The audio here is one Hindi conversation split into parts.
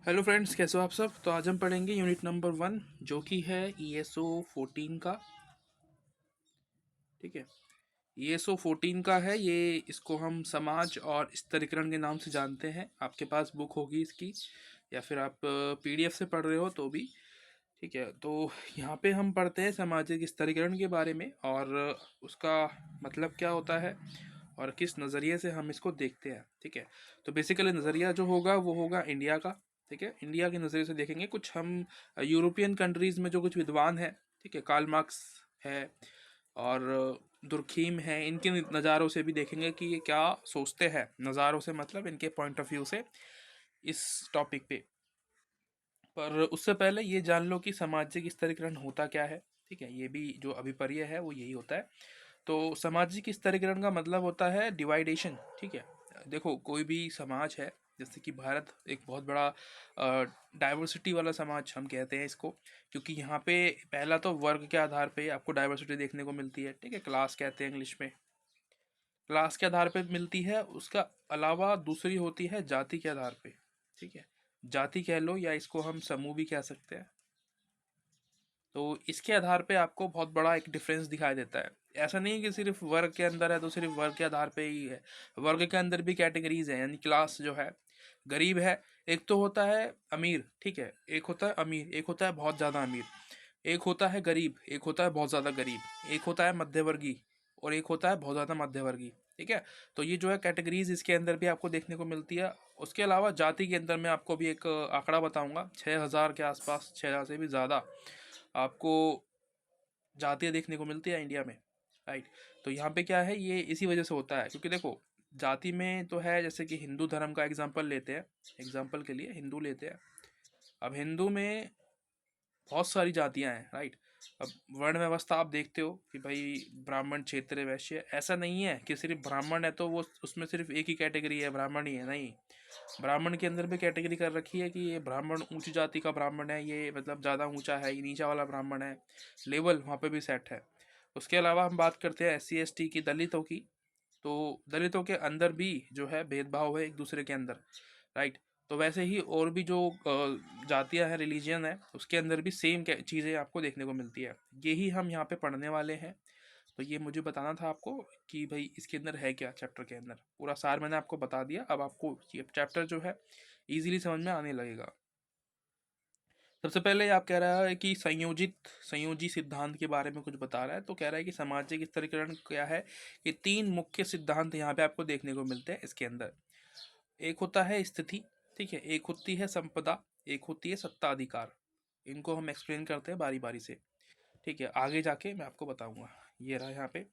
हेलो फ्रेंड्स, कैसे हो आप सब। तो आज हम पढ़ेंगे यूनिट नंबर 1 जो कि है ईएसओ 14 का। ठीक है, ईएसओ 14 का है ये। इसको हम समाज और स्तरीकरण के नाम से जानते हैं। आपके पास बुक होगी इसकी या फिर आप पीडीएफ से पढ़ रहे हो तो भी ठीक है। तो यहाँ पे हम पढ़ते हैं सामाजिक स्तरीकरण के बारे में और उसका मतलब क्या होता है और किस नज़रिए से हम इसको देखते हैं। ठीक है, तो बेसिकली नज़रिया जो होगा वो होगा इंडिया का। ठीक है, इंडिया के नज़रिए से देखेंगे। कुछ हम यूरोपियन कंट्रीज़ में जो कुछ विद्वान हैं, ठीक है, कार्ल मार्क्स है और दुर्खीम है, इनके नज़ारों से भी देखेंगे कि ये क्या सोचते हैं। नज़ारों से मतलब इनके पॉइंट ऑफ व्यू से इस टॉपिक पे। पर उससे पहले ये जान लो कि सामाजिक स्तरीकरण होता क्या है। ठीक है, ये भी जो अभिप्राय है वो यही होता है। तो सामाजिक स्तरीकरण का मतलब होता है डिवाइडेशन। ठीक है, देखो कोई भी समाज है, जैसे कि भारत एक बहुत बड़ा डाइवर्सिटी वाला समाज हम कहते हैं इसको, क्योंकि यहाँ पे पहला तो वर्ग के आधार पे आपको डाइवर्सिटी देखने को मिलती है। ठीक है, क्लास कहते हैं इंग्लिश में, क्लास के आधार पे मिलती है। उसका अलावा दूसरी होती है जाति के आधार पे। ठीक है, जाति कह लो या इसको हम समूह भी कह सकते हैं। तो इसके आधार पे आपको बहुत बड़ा एक डिफरेंस दिखाई देता है। ऐसा नहीं है कि सिर्फ वर्ग के अंदर है तो सिर्फ वर्ग के आधार पे ही है। वर्ग के अंदर भी कैटेगरीज है, यानी क्लास जो है, गरीब है। एक तो होता है अमीर, ठीक है, एक होता है अमीर, एक होता है बहुत ज़्यादा अमीर, एक होता है गरीब, एक होता है बहुत ज़्यादा गरीब, एक होता है मध्यवर्गीय और एक होता है बहुत ज़्यादा मध्यवर्गीय। ठीक है, तो ये जो है कैटेगरीज इसके अंदर भी आपको देखने को मिलती है। उसके अलावा जाति के अंदर मैं आपको भी एक आंकड़ा बताऊंगा, 6,000 के आसपास, 6,000 से भी ज़्यादा आपको जातियाँ देखने को मिलती है इंडिया में। राइट, तो यहाँ पे क्या है, ये इसी वजह से होता है क्योंकि देखो जाति में तो है, जैसे कि हिंदू धर्म का एग्जाम्पल लेते हैं। एग्जाम्पल के लिए हिंदू लेते हैं। अब हिंदू में बहुत सारी जातियां हैं। राइट, अब वर्ण व्यवस्था आप देखते हो कि भाई ब्राह्मण, क्षत्रिय, वैश्य, ऐसा नहीं है कि सिर्फ ब्राह्मण है तो वो उसमें सिर्फ एक ही कैटेगरी है, ब्राह्मण ही है। नहीं, ब्राह्मण के अंदर भी कैटेगरी कर रखी है कि ये ब्राह्मण ऊंची जाति का ब्राह्मण है, ये मतलब ज़्यादा ऊंचा है, ये नीचा वाला ब्राह्मण है। लेवल वहाँ पे भी सेट है। उसके अलावा हम बात करते हैं SC ST की, दलितों की। तो दलितों के अंदर भी जो है भेदभाव है एक दूसरे के अंदर। राइट, तो वैसे ही और भी जो जातियाँ हैं, रिलीजन है, उसके अंदर भी सेम चीज़ें आपको देखने को मिलती है। यही हम यहाँ पे पढ़ने वाले हैं। तो ये मुझे बताना था आपको कि भाई इसके अंदर है क्या। चैप्टर के अंदर पूरा सार मैंने आपको बता दिया। अब आपको ये चैप्टर जो है इजीली समझ में आने लगेगा। सबसे पहले आप कह रहा है कि संयोजी सिद्धांत के बारे में कुछ बता रहा है। तो कह रहा है कि सामाजिक स्तरीकरण क्या है। ये तीन मुख्य सिद्धांत यहाँ पे आपको देखने को मिलते हैं इसके अंदर। एक होता है स्थिति, ठीक है, एक होती है संपदा, एक होती है सत्ता अधिकार। इनको हम एक्सप्लेन करते हैं बारी बारी से। ठीक है, आगे जाके मैं आपको बताऊंगा। ये रहा यहाँ पे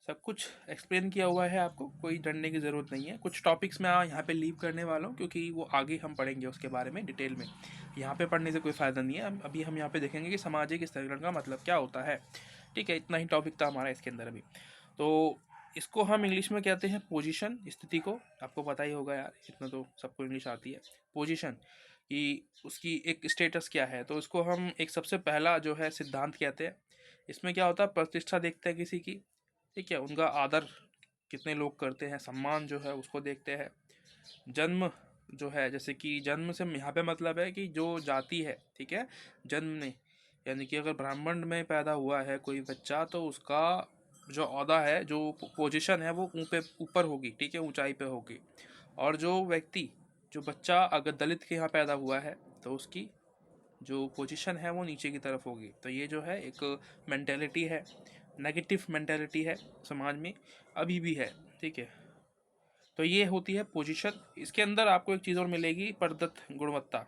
सब कुछ एक्सप्लेन किया हुआ है, आपको कोई डरने की ज़रूरत नहीं है। कुछ टॉपिक्स मैं यहाँ पे लीव करने वाला हूँ क्योंकि वो आगे हम पढ़ेंगे उसके बारे में डिटेल में। यहाँ पे पढ़ने से कोई फ़ायदा नहीं है। अभी हम यहाँ पे देखेंगे कि सामाजिक स्तरीकरण का मतलब क्या होता है। ठीक है, इतना ही टॉपिक था हमारा इसके अंदर अभी। तो इसको हम इंग्लिश में कहते हैं पोजीशन, स्थिति को। आपको पता ही होगा यार, इतना तो सबको इंग्लिश आती है। पोजीशन कि उसकी एक स्टेटस क्या है, तो इसको हम एक सबसे पहला जो है सिद्धांत कहते हैं। इसमें क्या होता है, प्रतिष्ठा देखते हैं किसी की। ठीक है, उनका आदर कितने लोग करते हैं, सम्मान जो है उसको देखते हैं। जन्म जो है, जैसे कि जन्म से यहाँ पे मतलब है कि जो जाति है, ठीक है, जन्म ने, यानी कि अगर ब्राह्मण में पैदा हुआ है कोई बच्चा तो उसका जो ओहदा है, जो पोजीशन है वो ऊपर होगी। ठीक है, ऊंचाई पे होगी। और जो व्यक्ति, जो बच्चा अगर दलित के यहाँ पैदा हुआ है तो उसकी जो पोजीशन है वो नीचे की तरफ होगी। तो ये जो है एक मेंटेलिटी है, नेगेटिव मेंटेलिटी है समाज में, अभी भी है। ठीक है, तो ये होती है पोजीशन। इसके अंदर आपको एक चीज़ और मिलेगी, प्रदत्त गुणवत्ता।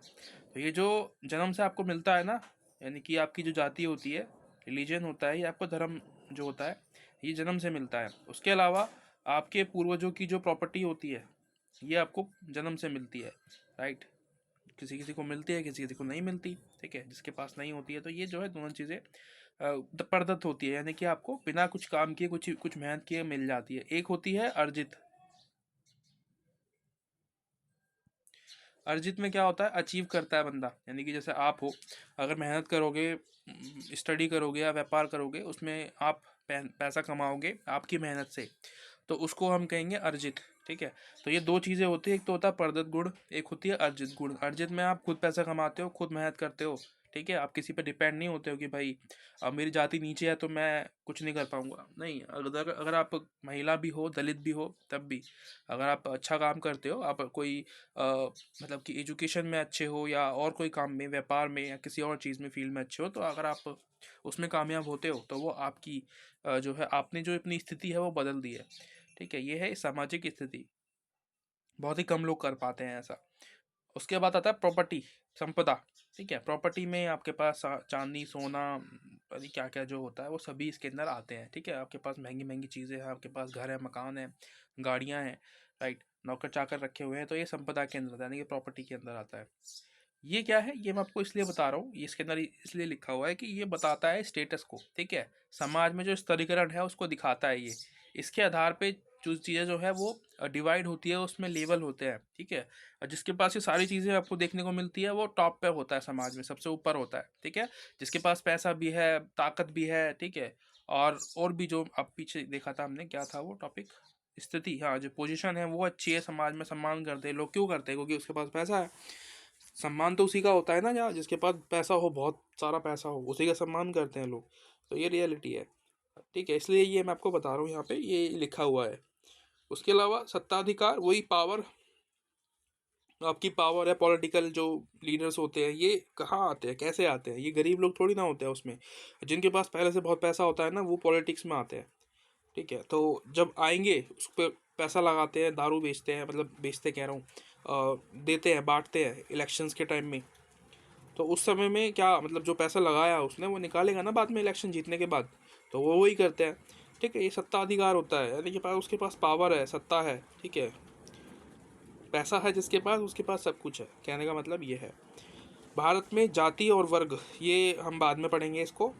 तो ये जो जन्म से आपको मिलता है ना, यानी कि आपकी जो जाति होती है, रिलीजन होता है, ये आपको धर्म जो होता है ये जन्म से मिलता है। उसके अलावा आपके पूर्वजों की जो प्रॉपर्टी होती है ये आपको जन्म से मिलती है। राइट, किसी किसी को मिलती है, किसी किसी को नहीं मिलती। ठीक है, जिसके पास नहीं होती है, तो ये जो है दोनों चीज़ें प्रदत्त होती है, यानी कि आपको बिना कुछ काम किए, कुछ कुछ मेहनत किए मिल जाती है। एक होती है अर्जित। अर्जित में क्या होता है, अचीव करता है बंदा, यानी कि जैसे आप हो, अगर मेहनत करोगे, स्टडी करोगे या व्यापार करोगे, उसमें आप पैसा कमाओगे आपकी मेहनत से, तो उसको हम कहेंगे अर्जित। ठीक है। तो ये दो चीज़ें होती है, एक तो होता है प्रदत्त गुण, एक होती है अर्जित गुण। अर्जित में आप खुद पैसा कमाते हो, खुद मेहनत करते हो, ठीक है, आप किसी पे डिपेंड नहीं होते हो कि भाई अब मेरी जाति नीचे है तो मैं कुछ नहीं कर पाऊंगा। नहीं, अगर अगर आप महिला भी हो, दलित भी हो, तब भी अगर आप अच्छा काम करते हो, आप कोई मतलब कि एजुकेशन में अच्छे हो या और कोई काम में, व्यापार में या किसी और चीज़ में, फील्ड में अच्छे हो, तो अगर आप उसमें कामयाब होते हो तो वो आपकी जो है, आपने जो अपनी स्थिति है वो बदल दी है। ठीक है, ये है सामाजिक स्थिति। बहुत ही कम लोग कर पाते हैं ऐसा। उसके बाद आता है प्रॉपर्टी, संपदा। ठीक है, प्रॉपर्टी में आपके पास चांदी, सोना, पता क्या क्या जो होता है वो सभी इसके अंदर आते हैं। ठीक है, आपके पास महंगी महंगी चीज़ें हैं, आपके पास घर है, मकान है, गाड़ियाँ हैं, राइट, नौकर चाकर रखे हुए हैं, तो ये संपदा के अंदर आता है, यानी कि प्रॉपर्टी के अंदर आता है। ये क्या है, ये मैं आपको इसलिए बता रहा हूँ, इसके अंदर इसलिए लिखा हुआ है कि ये बताता है स्टेटस को। ठीक है, समाज में जो स्तरीकरण है उसको दिखाता है ये। इसके आधार पे जो चीज़ें जो है वो डिवाइड होती है, उसमें लेवल होते हैं। ठीक है, और जिसके पास ये सारी चीज़ें आपको देखने को मिलती है वो टॉप पे होता है, समाज में सबसे ऊपर होता है। ठीक है, जिसके पास पैसा भी है, ताकत भी है, ठीक है, और भी जो आप पीछे देखा था हमने, क्या था वो टॉपिक, स्थिति, हाँ, जो पोजीशन है वो अच्छी है, समाज में सम्मान करते हैं लोग। क्यों करते हैं? क्योंकि उसके पास पैसा है। सम्मान तो उसी का होता है ना, जहाँ जिसके पास पैसा हो, बहुत सारा पैसा हो, उसी का सम्मान करते हैं लोग। तो ये रियलिटी है। ठीक है, इसलिए ये मैं आपको बता रहा हूँ, यहाँ पे ये लिखा हुआ है। उसके अलावा सत्ताधिकार, वही पावर, आपकी पावर है, पॉलिटिकल जो लीडर्स होते हैं ये कहाँ आते हैं, कैसे आते हैं? ये गरीब लोग थोड़ी ना होते हैं उसमें। जिनके पास पहले से बहुत पैसा होता है ना, वो पॉलिटिक्स में आते हैं। ठीक है, तो जब आएंगे उस पर पैसा लगाते हैं, दारू बेचते हैं, मतलब बेचते कह रहा हूँ, देते हैं, बांटते हैं इलेक्शंस के टाइम में। तो उस समय में क्या मतलब, जो पैसा लगाया उसने वो निकालेगा ना बाद में, इलेक्शन जीतने के बाद। तो वो वही करते हैं। ठीक है, ये सत्ता अधिकार होता है, यानी कि पास उसके पास पावर है, सत्ता है। ठीक है, पैसा है जिसके पास, उसके पास सब कुछ है, कहने का मतलब ये है। भारत में जाति और वर्ग, ये हम बाद में पढ़ेंगे इसको।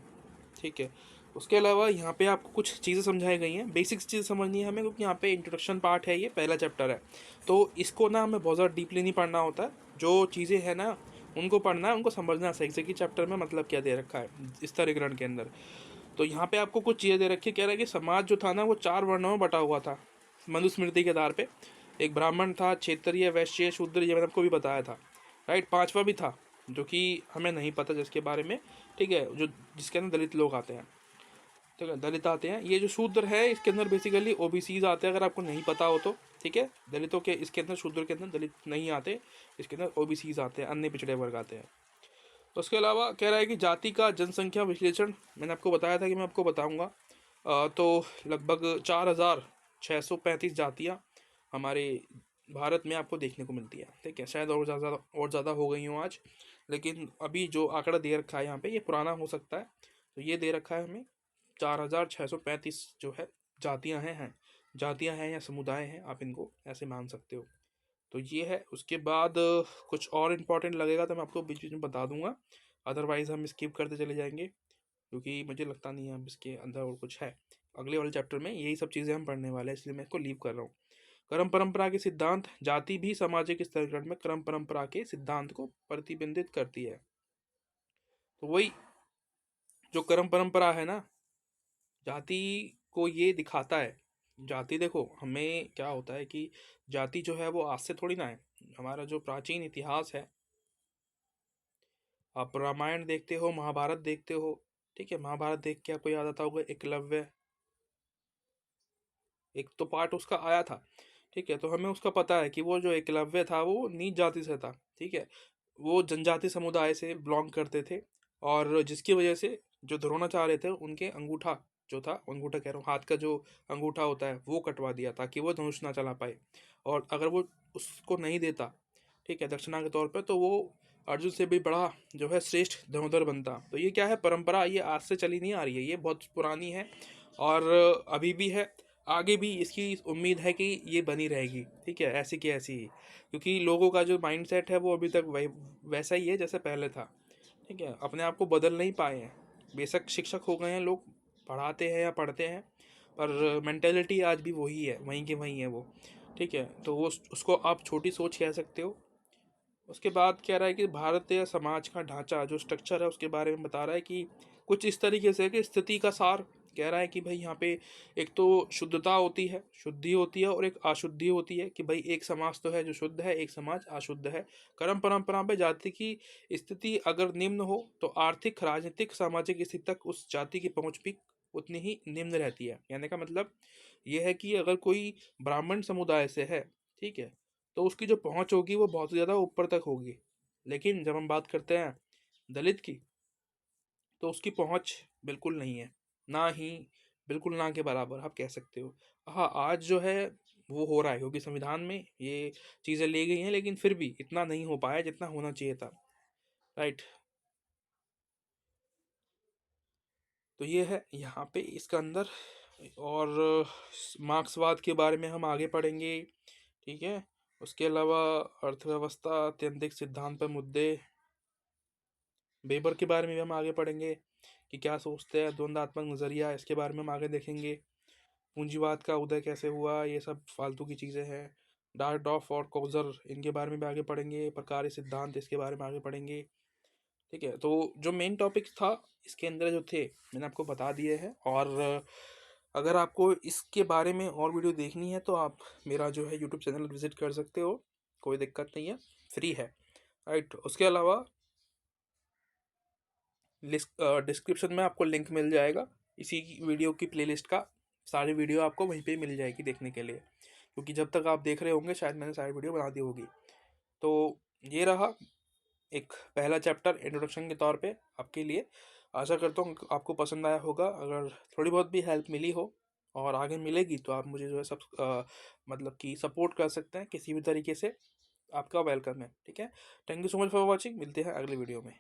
ठीक है, उसके अलावा यहाँ पे आपको कुछ चीज़ें समझाई गई हैं, बेसिक्स चीज़ समझनी है हमें, क्योंकि यहाँ पे इंट्रोडक्शन पार्ट है, ये पहला चैप्टर है। तो इसको ना हमें बहुत ज़्यादा डीपली नहीं पढ़ना होता है। जो चीज़ें हैं ना उनको पढ़ना है, उनको समझना सही से कि चैप्टर में मतलब क्या दे रखा है इस स्तरीकरण के अंदर। तो यहाँ पे आपको कुछ चीज़ें दे रखी है, कह रहा है कि समाज जो था ना वो 4 वर्णों में बटा हुआ था, मनुस्मृति के आधार पे। एक ब्राह्मण था, क्षेत्रीय, वैश्य, शूद्र, ये मैंने आपको भी बताया था, राइट। पांचवा भी था जो कि हमें नहीं पता जिसके बारे में। ठीक है, जो जिसके अंदर दलित लोग आते हैं। ठीक है, दलित आते हैं। ये जो शूद्र है इसके अंदर बेसिकली ओबीसीज आते हैं, अगर आपको नहीं पता हो तो। ठीक है, दलितों के इसके अंदर, शूद्र के अंदर दलित नहीं आते, इसके अंदर ओबीसीज आते हैं, अन्य पिछड़े वर्ग आते हैं। तो उसके अलावा कह रहा है कि जाति का जनसंख्या विश्लेषण, मैंने आपको बताया था कि मैं आपको बताऊंगा। तो लगभग 4635 जातियाँ हमारे भारत में आपको देखने को मिलती है। ठीक है, शायद और ज़्यादा हो गई हूँ आज, लेकिन अभी जो आंकड़ा दे रखा है यहाँ पे ये पुराना हो सकता है। तो ये दे रखा है हमें 4635 जो है जातियाँ हैं जातियाँ हैं या समुदाय हैं, आप इनको ऐसे मान सकते हो। तो ये है। उसके बाद कुछ और इम्पोर्टेंट लगेगा तो मैं आपको बीच बीच में बता दूंगा, अदरवाइज़ हम स्किप करते चले जाएंगे, क्योंकि मुझे लगता नहीं है अब इसके अंदर और कुछ है। अगले वाले चैप्टर में यही सब चीज़ें हम पढ़ने वाले हैं, इसलिए मैं इसको लीव कर रहा हूँ। क्रम परंपरा के सिद्धांत, जाति भी सामाजिक स्तरीकरण में क्रम परंपरा के सिद्धांत को प्रतिबिंबित करती है। तो वही जो क्रम परंपरा है ना, जाति को ये दिखाता है। जाति देखो, हमें क्या होता है कि जाति जो है वो आज से थोड़ी ना है। हमारा जो प्राचीन इतिहास है, आप रामायण देखते हो, महाभारत देखते हो। ठीक है, महाभारत देख के आपको याद आता होगा एकलव्य, एक तो पार्ट उसका आया था। ठीक है, तो हमें उसका पता है कि वो जो एकलव्य था वो नीच जाति से था। ठीक है, वो जनजाति समुदाय से बिलोंग करते थे, और जिसकी वजह से जो द्रोणाचार्य थे उनके अंगूठा जो था, अंगूठा कह रहा हूँ, हाथ का जो अंगूठा होता है वो कटवा दिया ताकि वो धनुष ना चला पाए। और अगर वो उसको नहीं देता, ठीक है, दक्षिणा के तौर पर, तो वो अर्जुन से भी बड़ा जो है श्रेष्ठ धनुधर बनता। तो ये क्या है, परंपरा, ये आज से चली नहीं आ रही है, ये बहुत पुरानी है और अभी भी है। आगे भी इसकी उम्मीद है कि ये बनी रहेगी। ठीक है, ऐसी की ऐसी ही, क्योंकि लोगों का जो माइंडसेट है वो अभी तक वैसा ही है जैसे पहले था। ठीक है, अपने आप को बदल नहीं पाए हैं। बेशक शिक्षक हो गए हैं लोग, पढ़ाते हैं या पढ़ते हैं, पर मेंटेलिटी आज भी वही है, वहीं के वहीं है वो। ठीक है, तो वो उसको आप छोटी सोच कह सकते हो। उसके बाद कह रहा है कि भारतीय समाज का ढांचा जो स्ट्रक्चर है उसके बारे में बता रहा है कि कुछ इस तरीके से कि स्थिति का सार कह रहा है कि भाई यहाँ पे एक तो शुद्धता होती है, शुद्धि होती है, और एक अशुद्धि होती है, कि भाई एक समाज तो है जो शुद्ध है, एक समाज अशुद्ध है। कर्म परंपरा पे जाति की स्थिति अगर निम्न हो तो आर्थिक, राजनीतिक, सामाजिक स्थिति तक उस जाति की पहुंच भी उतनी ही निम्न रहती है। कहने का मतलब ये है कि अगर कोई ब्राह्मण समुदाय से है, ठीक है, तो उसकी जो पहुंच होगी वो बहुत ज़्यादा ऊपर तक होगी। लेकिन जब हम बात करते हैं दलित की, तो उसकी पहुंच बिल्कुल नहीं है, ना ही बिल्कुल ना के बराबर आप कह सकते हो। हाँ, आज जो है वो हो रहा है क्योंकि संविधान में ये चीज़ें ले गई हैं, लेकिन फिर भी इतना नहीं हो पाया जितना होना चाहिए था। राइट। तो ये है यहाँ पे इसका अंदर। और मार्क्सवाद के बारे में हम आगे पढ़ेंगे, ठीक है। उसके अलावा अर्थव्यवस्था, अत्यंतिक सिद्धांत पर मुद्दे, वेबर के बारे में भी हम आगे पढ़ेंगे कि क्या सोचते हैं, द्वंद्वात्मक नज़रिया, इसके बारे में हम आगे देखेंगे। पूंजीवाद का उदय कैसे हुआ, ये सब फालतू की चीज़ें हैं। डार्डॉफ और कोजर, इनके बारे में भी आगे पढ़ेंगे। प्रकार्य सिद्धांत, इसके बारे में आगे पढ़ेंगे। ठीक है, तो जो मेन टॉपिक्स था इसके अंदर जो थे मैंने आपको बता दिए हैं। और अगर आपको इसके बारे में और वीडियो देखनी है तो आप मेरा जो है यूट्यूब चैनल विजिट कर सकते हो, कोई दिक्कत नहीं है, फ्री है। राइट। उसके अलावा डिस्क्रिप्शन में आपको लिंक मिल जाएगा इसी की वीडियो की प्लेलिस्ट का। सारी वीडियो आपको वहीं पे मिल जाएगी देखने के लिए, क्योंकि जब तक आप देख रहे होंगे शायद मैंने सारी वीडियो बना दी होगी। तो ये रहा एक पहला चैप्टर इंट्रोडक्शन के तौर पे आपके लिए। आशा करता हूँ आपको पसंद आया होगा। अगर थोड़ी बहुत भी हेल्प मिली हो और आगे मिलेगी तो आप मुझे जो है सब मतलब कि सपोर्ट कर सकते हैं किसी भी तरीके से। आपका वेलकम है, ठीक है। Thank you so much for watching. मिलते हैं अगले वीडियो में।